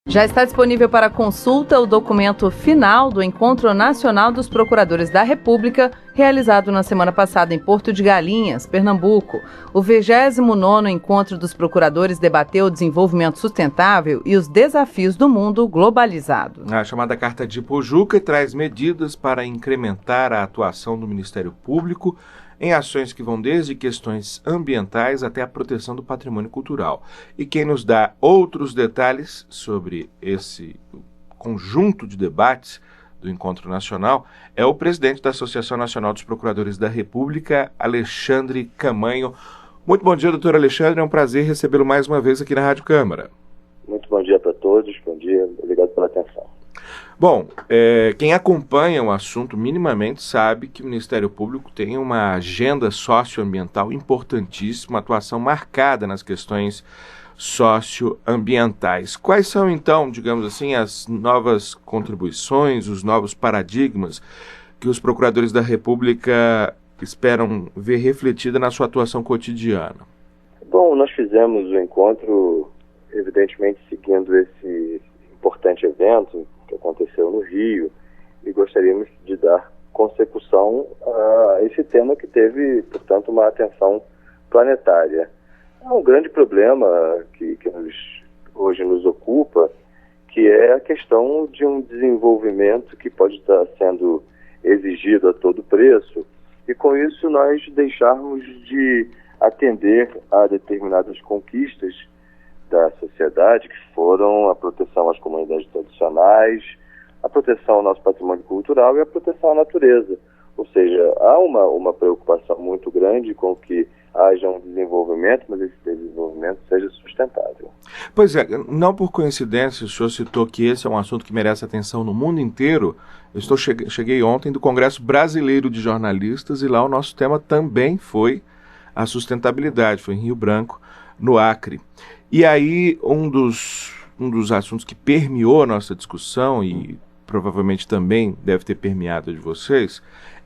Já está disponível para consulta o documento final do Encontro Nacional dos Procuradores da República, realizado na semana passada em Porto de Galinhas, Pernambuco. O 29º Encontro dos Procuradores debateu o desenvolvimento sustentável e os desafios do mundo globalizado. A chamada Carta de Pojuca traz medidas para incrementar a atuação do Ministério Público em ações que vão desde questões ambientais até a proteção do patrimônio cultural. E quem nos dá outros detalhes sobre esse conjunto de debates do Encontro Nacional é o presidente da Associação Nacional dos Procuradores da República, Alexandre Camanho. Muito bom dia, doutor Alexandre. É um prazer recebê-lo mais uma vez aqui na Rádio Câmara. Muito bom dia para todos. Bom dia. Obrigado pela atenção. Bom, quem acompanha o assunto minimamente sabe que o Ministério Público tem uma agenda socioambiental importantíssima, atuação marcada nas questões socioambientais. Quais são, então, digamos assim, as novas contribuições, os novos paradigmas que os procuradores da República esperam ver refletida na sua atuação cotidiana? Bom, nós fizemos o encontro, evidentemente, seguindo esse importante evento que aconteceu no Rio, e gostaríamos de dar consecução a esse tema que teve, portanto, uma atenção planetária. Há um grande problema que hoje nos ocupa, que é a questão de um desenvolvimento que pode estar sendo exigido a todo preço, e com isso nós deixarmos de atender a determinadas conquistas da sociedade, que foram a proteção às comunidades tradicionais, a proteção ao nosso patrimônio cultural e a proteção à natureza. Ou seja, há uma preocupação muito grande com que haja um desenvolvimento, mas esse desenvolvimento seja sustentável. Pois é, não por coincidência, o senhor citou que esse é um assunto que merece atenção no mundo inteiro. Eu cheguei ontem do Congresso Brasileiro de Jornalistas e lá o nosso tema também foi a sustentabilidade, foi em Rio Branco, no Acre. E aí, um dos assuntos que permeou a nossa discussão, e provavelmente também deve ter permeado a de vocês,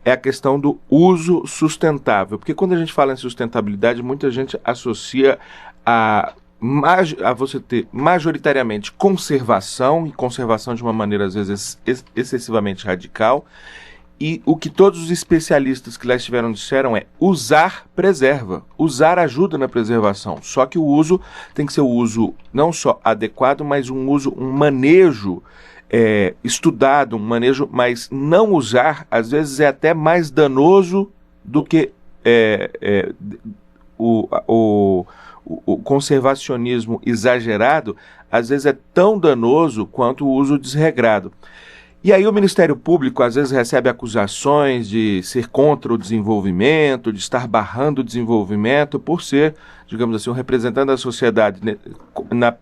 é a questão do uso sustentável. Porque quando a gente fala em sustentabilidade, muita gente associa a você ter majoritariamente conservação, e conservação de uma maneira às vezes excessivamente radical. E o que todos os especialistas que lá estiveram disseram é: usar preserva, usar ajuda na preservação. Só que o uso tem que ser o uso não só adequado, mas um manejo estudado, um manejo, mas não usar, às vezes é até mais danoso do que o conservacionismo exagerado, às vezes é tão danoso quanto o uso desregrado. E aí o Ministério Público às vezes recebe acusações de ser contra o desenvolvimento, de estar barrando o desenvolvimento por ser, digamos assim, um representante da sociedade,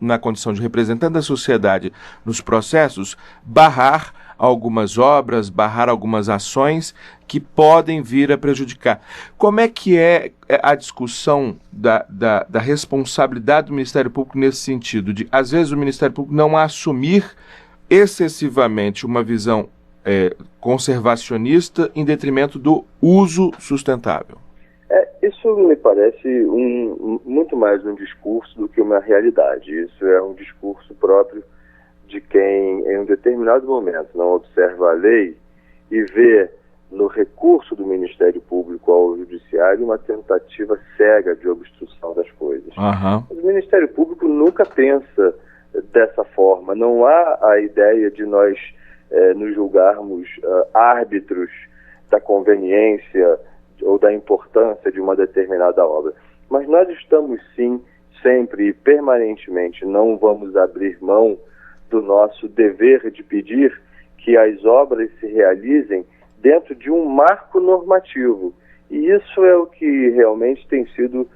na condição de representante da sociedade nos processos, barrar algumas obras, barrar algumas ações que podem vir a prejudicar. Como é que é a discussão da responsabilidade do Ministério Público nesse sentido, de às vezes o Ministério Público não assumir excessivamente uma visão conservacionista em detrimento do uso sustentável? Isso me parece muito mais um discurso do que uma realidade. Isso é um discurso próprio de quem, em um determinado momento, não observa a lei e vê no recurso do Ministério Público ao Judiciário uma tentativa cega de obstrução das coisas. Uhum. Mas o Ministério Público nunca pensa dessa forma. Não há a ideia de nós nos julgarmos árbitros da conveniência ou da importância de uma determinada obra. Mas nós estamos sim, sempre e permanentemente, não vamos abrir mão do nosso dever de pedir que as obras se realizem dentro de um marco normativo. E isso é o que realmente tem sido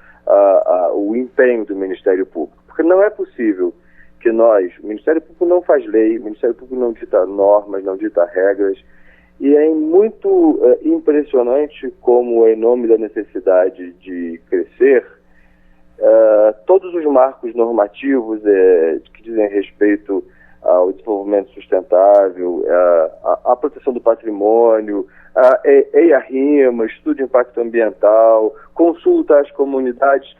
o empenho do Ministério Público. Porque não é possível que o Ministério Público não faz lei, o Ministério Público não dita normas, não dita regras, e é muito impressionante como, em nome da necessidade de crescer, todos os marcos normativos que dizem respeito ao desenvolvimento sustentável, à proteção do patrimônio, a EIA-RIMA, estudo de impacto ambiental, consulta às comunidades,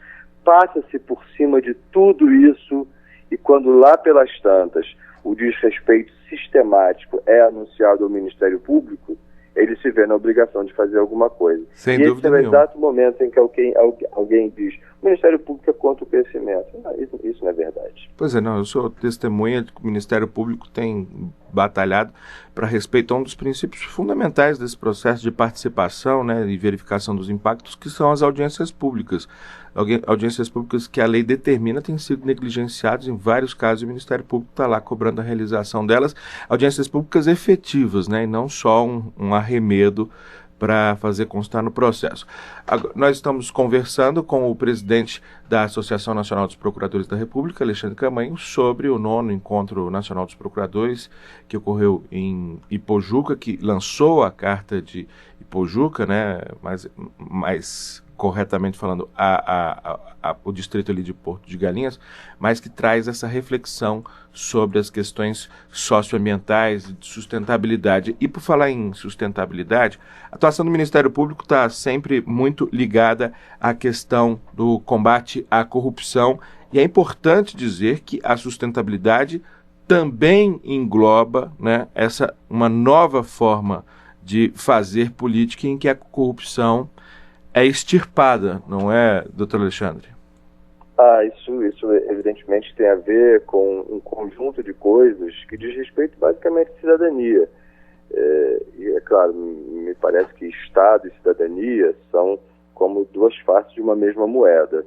passa-se por cima de tudo isso. E quando lá pelas tantas o desrespeito sistemático é anunciado ao Ministério Público, ele se vê na obrigação de fazer alguma coisa. Sem e dúvida esse é o nenhuma. exato momento em que alguém diz: o Ministério Público é contra o crescimento. Não, isso não é verdade. Pois é, não, eu sou testemunha de que o Ministério Público tem batalhado para respeitar um dos princípios fundamentais desse processo de participação, né, e verificação dos impactos, que são as audiências públicas. Audiências públicas que a lei determina têm sido negligenciadas em vários casos, e o Ministério Público está lá cobrando a realização delas, audiências públicas efetivas, né, e não só um arremedo para fazer constar no processo. Agora, nós estamos conversando com o presidente da Associação Nacional dos Procuradores da República, Alexandre Camanho, sobre o 9º Encontro Nacional dos Procuradores, que ocorreu em Ipojuca, que lançou a Carta de Ipojuca, né, mais corretamente falando, o distrito ali de Porto de Galinhas, mas que traz essa reflexão sobre as questões socioambientais e de sustentabilidade. E por falar em sustentabilidade, a atuação do Ministério Público está sempre muito ligada à questão do combate à corrupção, e é importante dizer que a sustentabilidade também engloba, né, uma nova forma de fazer política em que a corrupção é extirpada, não é, doutor Alexandre? Isso evidentemente tem a ver com um conjunto de coisas que diz respeito basicamente à cidadania. E é claro, me parece que Estado e cidadania são como duas faces de uma mesma moeda.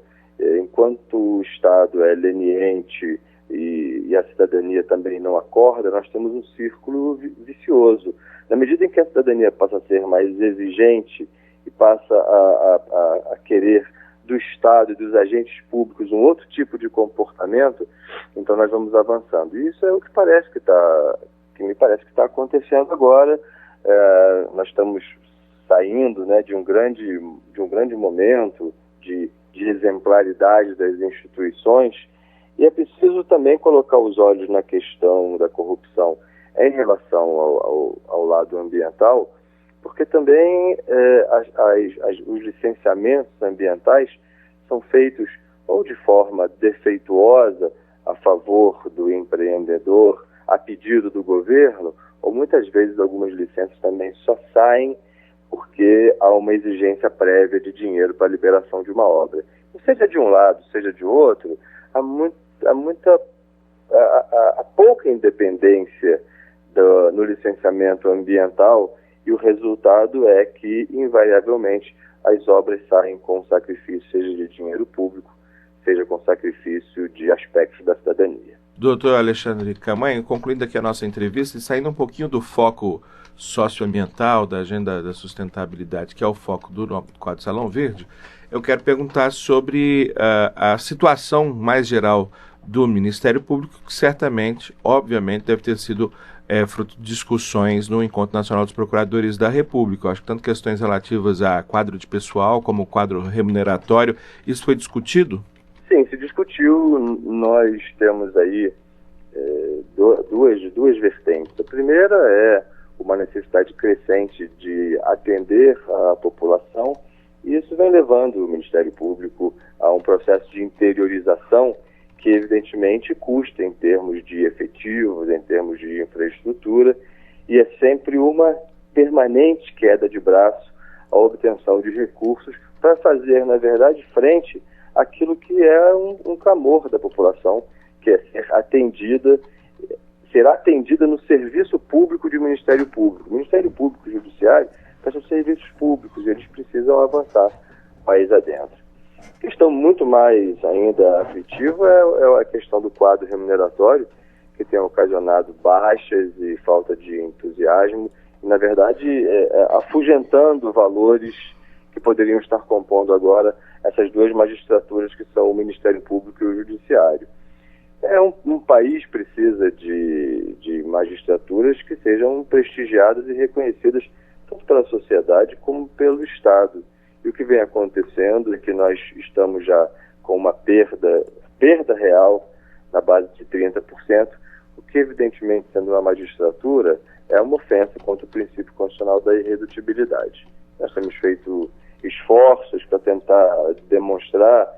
Enquanto o Estado é leniente e a cidadania também não acorda, nós temos um círculo vicioso. Na medida em que a cidadania passa a ser mais exigente e passa a querer do Estado e dos agentes públicos um outro tipo de comportamento, então nós vamos avançando. E isso é o que me parece que está acontecendo agora. Nós estamos saindo, né, de um grande momento de exemplaridade das instituições, e é preciso também colocar os olhos na questão da corrupção em relação ao lado ambiental, porque também os licenciamentos ambientais são feitos ou de forma defeituosa a favor do empreendedor, a pedido do governo, ou muitas vezes algumas licenças também só saem porque há uma exigência prévia de dinheiro para a liberação de uma obra. E seja de um lado, seja de outro, há pouca independência no licenciamento ambiental, e o resultado é que, invariavelmente, as obras saem com sacrifício, seja de dinheiro público, seja com sacrifício de aspectos da cidadania. Doutor Alexandre Camanho, concluindo aqui a nossa entrevista e saindo um pouquinho do foco socioambiental, da agenda da sustentabilidade, que é o foco do quadro Salão Verde, eu quero perguntar sobre a situação mais geral do Ministério Público, que certamente, obviamente, deve ter sido fruto de discussões no Encontro Nacional dos Procuradores da República. Eu acho que tanto questões relativas a quadro de pessoal como quadro remuneratório, isso foi discutido? Sim, se discutiu. Nós temos aí duas vertentes. A primeira é uma necessidade crescente de atender a população, e isso vem levando o Ministério Público a um processo de interiorização que evidentemente custa em termos de efetivos, em termos de infraestrutura, e é sempre uma permanente queda de braço à obtenção de recursos para fazer, na verdade, frente àquilo que é um clamor da população, que é será atendida no serviço público de Ministério Público. O Ministério Público e o Judiciário são serviços públicos, e eles precisam avançar país adentro. Questão muito mais ainda aflitiva é a questão do quadro remuneratório, que tem ocasionado baixas e falta de entusiasmo, e, na verdade, afugentando valores que poderiam estar compondo agora essas duas magistraturas, que são o Ministério Público e o Judiciário. Um país precisa de magistraturas que sejam prestigiadas e reconhecidas tanto pela sociedade como pelo Estado. E o que vem acontecendo é que nós estamos já com uma perda real na base de 30%, o que, evidentemente, sendo uma magistratura, é uma ofensa contra o princípio constitucional da irredutibilidade. Nós temos feito esforços para tentar demonstrar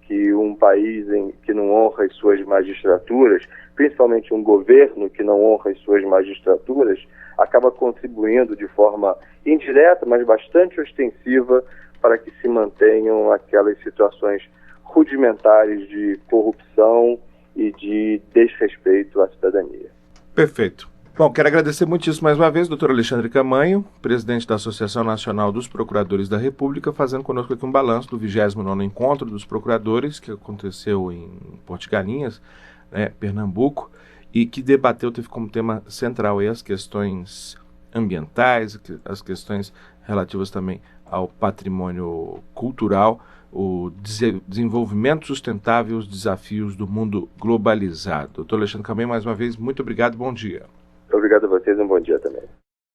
que um país que não honra as suas magistraturas, principalmente um governo que não honra as suas magistraturas, acaba contribuindo de forma indireta, mas bastante ostensiva, para que se mantenham aquelas situações rudimentares de corrupção e de desrespeito à cidadania. Perfeito. Bom, quero agradecer muitíssimo mais uma vez, doutor Alexandre Camanho, presidente da Associação Nacional dos Procuradores da República, fazendo conosco aqui um balanço do 29º Encontro dos Procuradores, que aconteceu em Porto de Galinhas, Pernambuco, e que teve como tema central aí as questões ambientais, as questões relativas também ao patrimônio cultural, o desenvolvimento sustentável e os desafios do mundo globalizado. Doutor Alexandre Camanho, mais uma vez, muito obrigado, bom dia. Obrigado a vocês, um bom dia também.